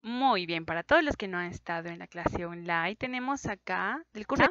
Muy bien, para todos los que no han estado en la clase online, tenemos acá del curso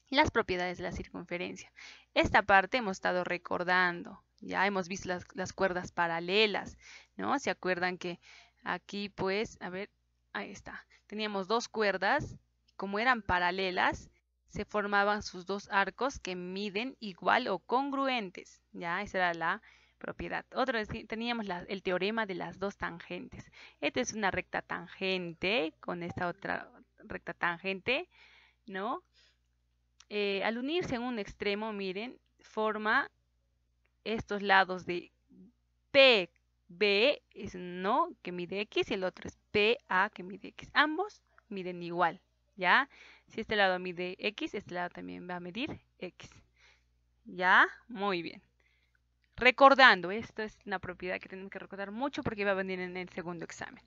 las propiedades de la circunferencia. Esta parte hemos estado recordando, ya hemos visto las cuerdas paralelas, ¿no? ¿Se acuerdan que aquí pues, a ver, ahí está, teníamos dos cuerdas, como eran paralelas, se formaban sus dos arcos que miden igual o congruentes, ya, esa era la propiedad. Otra vez teníamos el teorema de las dos tangentes. Esta es una recta tangente con esta otra recta tangente, ¿no? Al unirse en un extremo, miren, forma estos lados de PB, es no que mide X, y el otro es PA que mide X. Ambos miden igual, ¿ya? Si este lado mide X, este lado también va a medir X. ¿Ya? Muy bien. Recordando, esto es una propiedad que tenemos que recordar mucho porque va a venir en el segundo examen.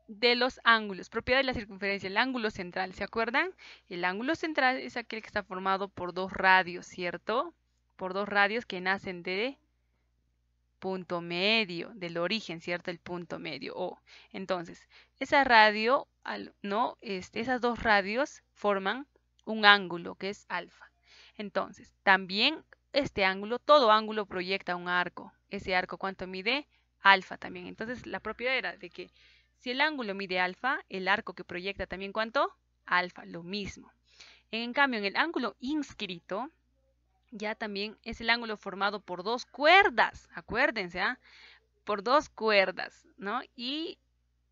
De los ángulos, propiedad de la circunferencia, el ángulo central, ¿se acuerdan? El ángulo central es aquel que está formado por dos radios, ¿cierto? Por dos radios que nacen de punto medio, del origen, ¿cierto? El punto medio, O. Entonces, esa radio, no, esas dos radios forman un ángulo que es alfa. Entonces, también este ángulo, todo ángulo proyecta un arco. Ese arco, ¿cuánto mide? Alfa también. Entonces, la propiedad era de que si el ángulo mide alfa, el arco que proyecta también, ¿cuánto? Alfa, lo mismo. En cambio, en el ángulo inscrito, ya también es el ángulo formado por dos cuerdas, acuérdense, ¿ah? Por dos cuerdas, ¿no? Y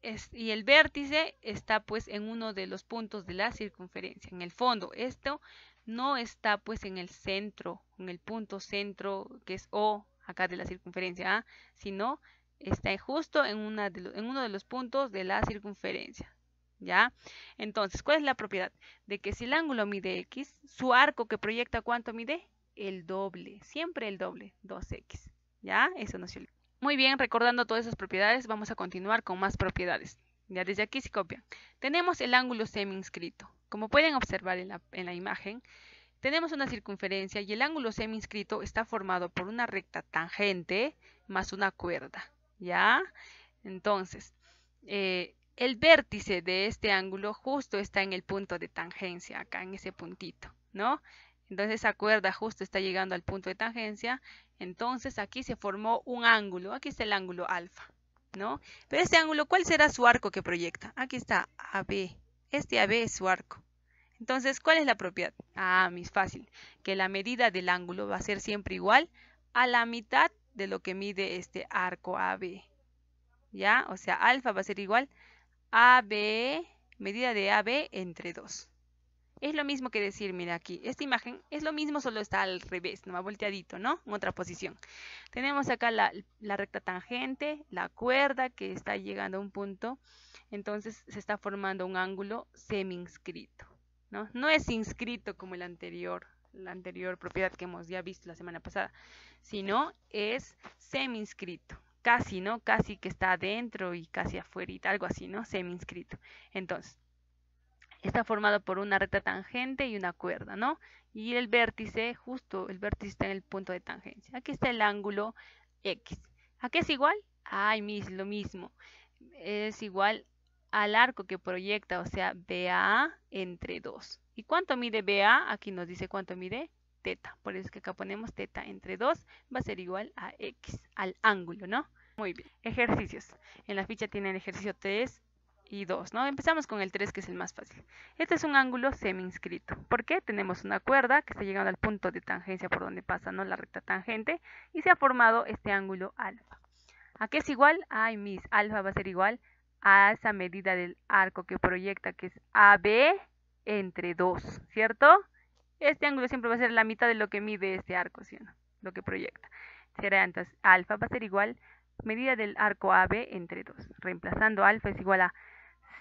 el vértice está pues en uno de los puntos de la circunferencia, en el fondo. Esto no está pues en el centro, en el punto centro que es O acá de la circunferencia, ¿ah? Sino está justo en uno de los puntos de la circunferencia. ¿Ya? Entonces, ¿cuál es la propiedad? De que si el ángulo mide X, su arco que proyecta, ¿cuánto mide? El doble, siempre el doble, 2X. ¿Ya? Eso no se olvida. Muy bien, recordando todas esas propiedades, vamos a continuar con más propiedades. Ya desde aquí se copian. Tenemos el ángulo semi-inscrito. Como pueden observar en la imagen, tenemos una circunferencia y el ángulo semi-inscrito está formado por una recta tangente más una cuerda. ¿Ya? Entonces, el vértice de este ángulo justo está en el punto de tangencia, acá en ese puntito, ¿no? Entonces esa cuerda justo está llegando al punto de tangencia, entonces aquí se formó un ángulo, aquí está el ángulo alfa, ¿no? Pero este ángulo, ¿cuál será su arco que proyecta? Aquí está AB, este AB es su arco. Entonces, ¿cuál es la propiedad? Ah, mis fácil, que la medida del ángulo va a ser siempre igual a la mitad de lo que mide este arco AB. ¿Ya? O sea, alfa va a ser igual a AB, medida de AB entre 2. Es lo mismo que decir, mira aquí, esta imagen es lo mismo, solo está al revés, no va volteadito, ¿no? En otra posición. Tenemos acá la recta tangente, la cuerda que está llegando a un punto, entonces se está formando un ángulo semi-inscrito, ¿no? No es inscrito como la anterior propiedad que hemos ya visto la semana pasada, sino es semi-inscrito. Casi, ¿no? Casi que está adentro y casi afuera, algo así, ¿no? Semi-inscrito. Entonces, está formado por una recta tangente y una cuerda, ¿no? Y el vértice, justo el vértice está en el punto de tangencia. Aquí está el ángulo X. ¿A qué es igual? Ay, lo mismo. Es igual al arco que proyecta, o sea, BA entre 2. ¿Y cuánto mide BA? Aquí nos dice cuánto mide teta. Por eso es que acá ponemos teta entre 2 va a ser igual a X, al ángulo, ¿no? Muy bien. Ejercicios. En la ficha tienen ejercicio 3 y 2, ¿no? Empezamos con el 3, que es el más fácil. Este es un ángulo semi-inscrito. ¿Por qué? Tenemos una cuerda que está llegando al punto de tangencia por donde pasa, ¿no? La recta tangente, y se ha formado este ángulo alfa. ¿A qué es igual? Ay, mis, alfa va a ser igual a esa medida del arco que proyecta, que es AB entre 2, ¿cierto? Este ángulo siempre va a ser la mitad de lo que mide este arco, ¿sí o no? Lo que proyecta. Será entonces alfa va a ser igual medida del arco AB entre 2. Reemplazando alfa es igual a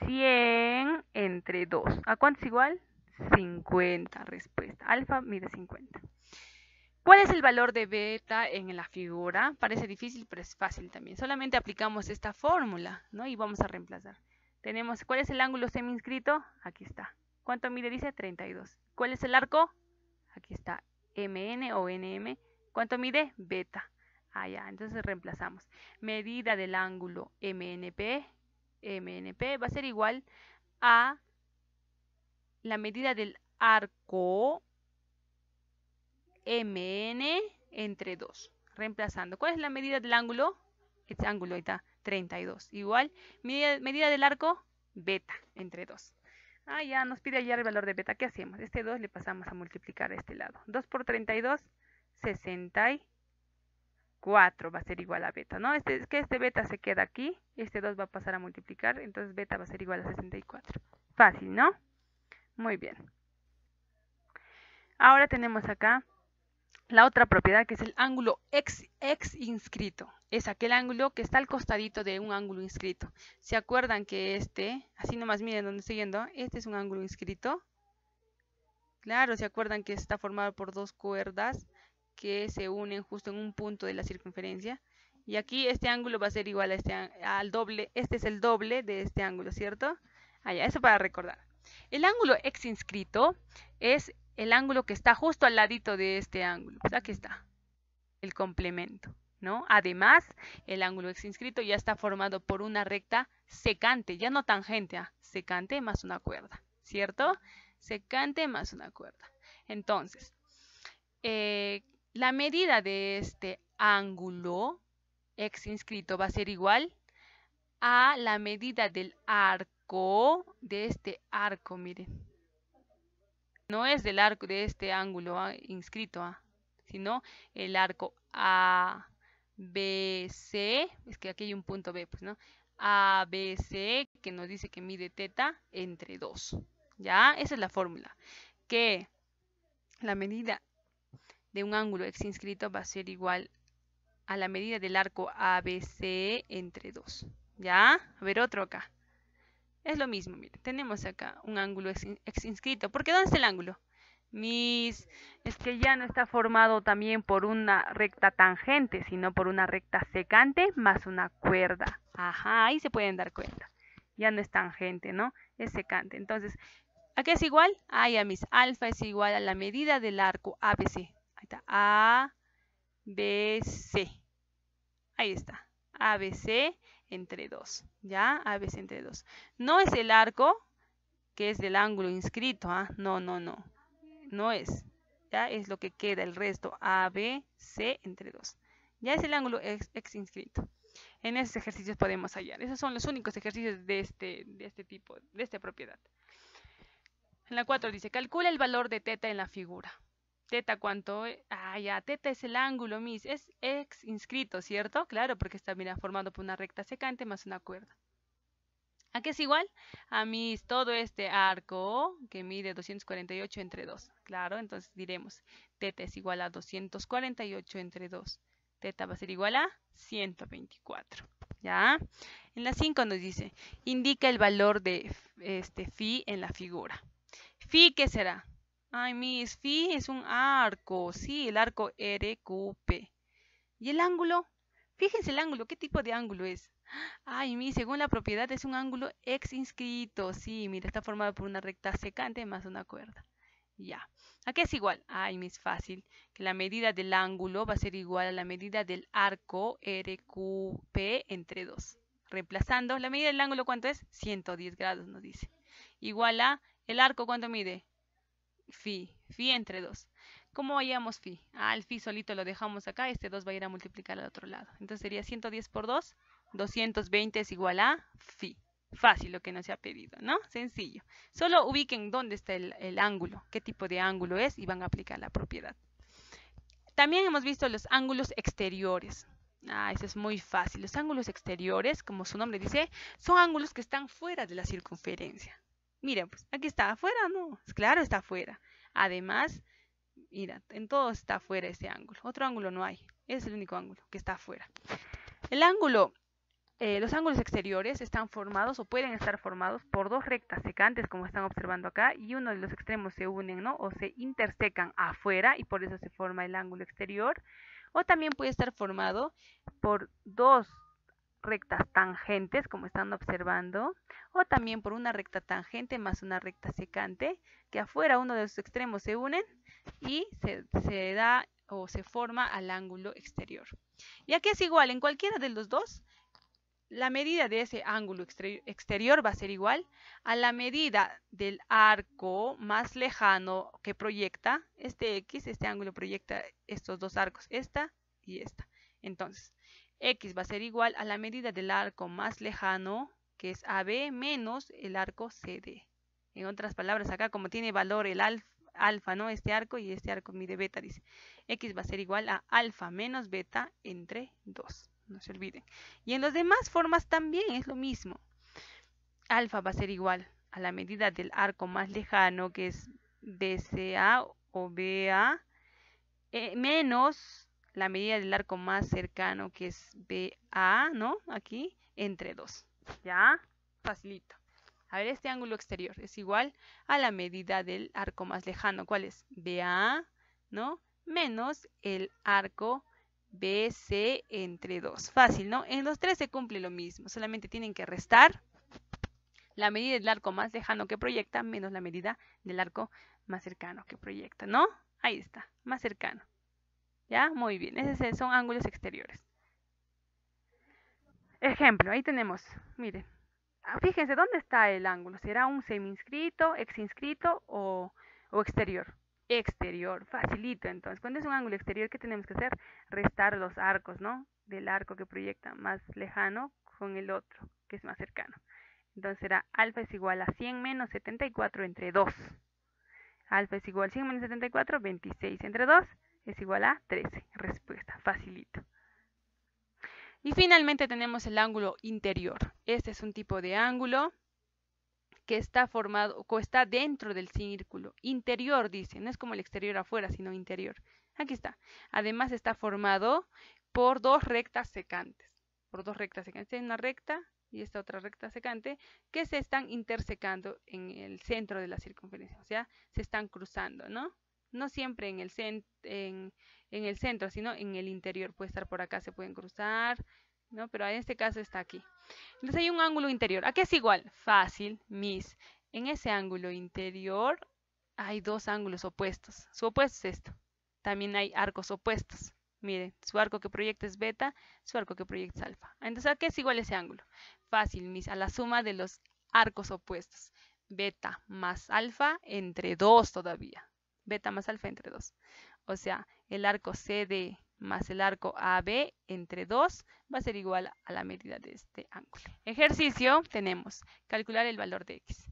100 entre 2. ¿A cuánto es igual? 50. Respuesta. Alfa mide 50. ¿Cuál es el valor de beta en la figura? Parece difícil, pero es fácil también. Solamente aplicamos esta fórmula, ¿no? Y vamos a reemplazar. Tenemos, ¿cuál es el ángulo semi-inscrito? Aquí está. ¿Cuánto mide? Dice 32. ¿Cuál es el arco? Aquí está, MN o NM. ¿Cuánto mide? Beta. Ya, entonces reemplazamos. Medida del ángulo MNP va a ser igual a la medida del arco MN entre 2. Reemplazando. ¿Cuál es la medida del ángulo? Este ángulo ahí está, 32. Igual, medida del arco, beta entre 2. Ya nos pide hallar el valor de beta. ¿Qué hacemos? Este 2 le pasamos a multiplicar a este lado. 2 por 32, 64 va a ser igual a beta, ¿no? Este beta se queda aquí. Este 2 va a pasar a multiplicar. Entonces beta va a ser igual a 64. Fácil, ¿no? Muy bien. Ahora tenemos acá la otra propiedad, que es el ángulo ex inscrito. Es aquel ángulo que está al costadito de un ángulo inscrito. ¿Se acuerdan que así nomás miren donde estoy yendo, este es un ángulo inscrito? Claro, ¿se acuerdan que está formado por dos cuerdas que se unen justo en un punto de la circunferencia? Y aquí este ángulo va a ser igual a al doble. Este es el doble de este ángulo, ¿cierto? Ya, eso para recordar. El ángulo ex inscrito es el ángulo que está justo al ladito de este ángulo. Pues aquí está, el complemento, ¿no? Además, el ángulo ex inscrito ya está formado por una recta secante, ya no tangente, secante más una cuerda, ¿cierto? Secante más una cuerda. Entonces, la medida de este ángulo ex inscrito va a ser igual a la medida del arco, de este arco, miren. No es del arco de este ángulo inscrito, sino el arco ABC, es que aquí hay un punto B, pues, ¿no? ABC, que nos dice que mide teta entre 2. ¿Ya? Esa es la fórmula. Que la medida de un ángulo ex inscrito va a ser igual a la medida del arco ABC entre 2. ¿Ya? A ver, otro acá. Es lo mismo, miren, tenemos acá un ángulo ex inscrito. ¿Por qué? ¿Dónde está el ángulo? Es que ya no está formado también por una recta tangente, sino por una recta secante más una cuerda. Ahí se pueden dar cuenta. Ya no es tangente, ¿no? Es secante. Entonces, ¿a qué es igual? Ya mis alfa es igual a la medida del arco ABC. Ahí está, ABC. Ahí está, ABC entre 2, ¿ya? ABC entre 2. No es el arco que es del ángulo inscrito, no, no es. Ya es lo que queda, el resto, ABC entre 2. Ya es el ángulo ex inscrito. En esos ejercicios podemos hallar. Esos son los únicos ejercicios de este tipo, de esta propiedad. En la 4 dice, calcula el valor de teta en la figura. Teta, ¿cuánto? Ya, teta es el ángulo, es ex inscrito, ¿cierto? Claro, porque está, mira, formado por una recta secante más una cuerda. ¿A qué es igual? Todo este arco que mide 248 entre 2. Claro, entonces diremos, teta es igual a 248 entre 2. Teta va a ser igual a 124. ¿Ya? En la 5 nos dice, indica el valor de phi en la figura. Phi, ¿qué será? Phi es un arco, sí, el arco RQP. ¿Y el ángulo? Fíjense el ángulo, ¿qué tipo de ángulo es? Según la propiedad es un ángulo ex inscrito, sí, mira, está formado por una recta secante más una cuerda. Ya. ¿A qué es igual? Es fácil, que la medida del ángulo va a ser igual a la medida del arco RQP entre 2. Reemplazando, la medida del ángulo, ¿cuánto es? 110 grados, nos dice. Igual a, ¿el arco cuánto mide? Phi entre 2. ¿Cómo hallamos phi? El phi solito lo dejamos acá, este 2 va a ir a multiplicar al otro lado. Entonces sería 110 por 2, 220 es igual a phi. Fácil lo que nos se ha pedido, ¿no? Sencillo. Solo ubiquen dónde está el ángulo, qué tipo de ángulo es y van a aplicar la propiedad. También hemos visto los ángulos exteriores. Eso es muy fácil. Los ángulos exteriores, como su nombre dice, son ángulos que están fuera de la circunferencia. Miren, pues aquí está afuera, ¿no? Claro, está afuera. Además, mira, en todo está afuera este ángulo. Otro ángulo no hay. Es el único ángulo que está afuera. Los ángulos exteriores están formados o pueden estar formados por dos rectas secantes, como están observando acá, y uno de los extremos se unen, ¿no? O se intersecan afuera y por eso se forma el ángulo exterior. O también puede estar formado por dos rectas tangentes, como están observando, o también por una recta tangente más una recta secante, que afuera uno de los extremos se unen y se da o se forma al ángulo exterior. Ya que es igual en cualquiera de los dos, la medida de ese ángulo exterior va a ser igual a la medida del arco más lejano que proyecta este X. Este ángulo proyecta estos dos arcos, esta y esta. Entonces, X va a ser igual a la medida del arco más lejano, que es AB, menos el arco CD. En otras palabras, acá como tiene valor el alfa, ¿no? Este arco y este arco mide beta, dice. X va a ser igual a alfa menos beta entre 2. No se olviden. Y en las demás formas también es lo mismo. Alfa va a ser igual a la medida del arco más lejano, que es BCA o BA, menos la medida del arco más cercano, que es BA, ¿no? Aquí, entre 2. ¿Ya? Facilito. A ver, este ángulo exterior es igual a la medida del arco más lejano. ¿Cuál es? BA, ¿no? Menos el arco BC entre 2. Fácil, ¿no? En los tres se cumple lo mismo. Solamente tienen que restar la medida del arco más lejano que proyecta menos la medida del arco más cercano que proyecta, ¿no? Ahí está, más cercano. ¿Ya? Muy bien. Esos son ángulos exteriores. Ejemplo, ahí tenemos, miren. Fíjense, ¿dónde está el ángulo? ¿Será un semi-inscrito, ex-inscrito o exterior? Exterior, facilito. Entonces, cuando es un ángulo exterior, ¿qué tenemos que hacer? Restar los arcos, ¿no? Del arco que proyecta más lejano con el otro, que es más cercano. Entonces será alfa es igual a 100 menos 74 entre 2. Alfa es igual a 100 menos 74, 26 entre 2 es igual a 13. Respuesta, facilito. Y finalmente tenemos el ángulo interior. Este es un tipo de ángulo que está formado o está dentro del círculo. Interior, dice, no es como el exterior afuera, sino interior. Aquí está. Además está formado por dos rectas secantes. Por dos rectas secantes. Esta es una recta y esta otra recta secante que se están intersecando en el centro de la circunferencia. O sea, se están cruzando, ¿no? No siempre en el centro, sino en el interior. Puede estar por acá, se pueden cruzar, ¿no? Pero en este caso está aquí. Entonces hay un ángulo interior. ¿A qué es igual? Fácil, Miss. En ese ángulo interior hay dos ángulos opuestos. Su opuesto es esto. También hay arcos opuestos. Miren, su arco que proyecta es beta, su arco que proyecta es alfa. Entonces, ¿a qué es igual ese ángulo? Fácil, Miss. A la suma de los arcos opuestos. Beta más alfa entre 2 todavía. Beta más alfa entre 2. O sea, el arco CD más el arco AB entre 2 va a ser igual a la medida de este ángulo. Ejercicio, tenemos calcular el valor de X.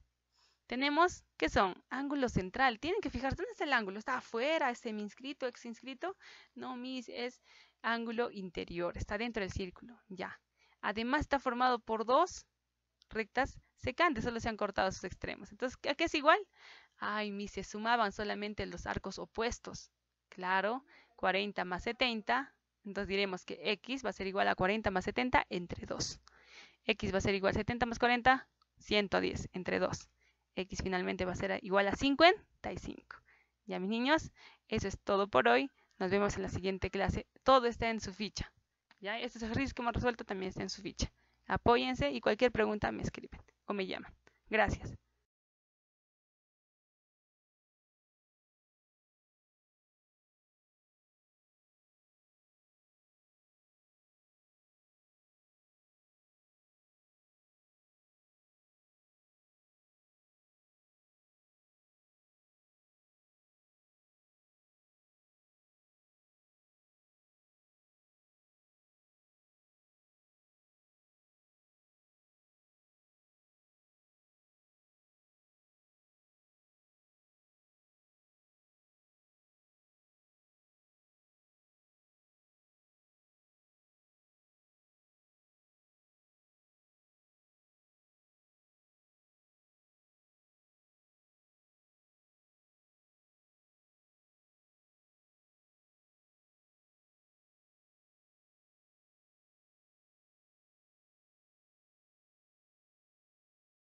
Tenemos, ¿qué son? Ángulo central. Tienen que fijarse, ¿dónde está el ángulo? ¿Está afuera? ¿Es semi-inscrito? ¿Ex-inscrito? No, Miss, es ángulo interior. Está dentro del círculo. Ya. Además está formado por dos rectas secantes. Solo se han cortado sus extremos. Entonces, ¿a qué es igual? Ay, Miss, se sumaban solamente los arcos opuestos. Claro, 40 más 70. Entonces diremos que X va a ser igual a 40 más 70 entre 2. X va a ser igual a 70 más 40, 110 entre 2. X finalmente va a ser igual a 55. Ya, mis niños, eso es todo por hoy. Nos vemos en la siguiente clase. Todo está en su ficha. Ya, estos ejercicios que hemos resuelto también están en su ficha. Apóyense y cualquier pregunta me escriben o me llaman. Gracias.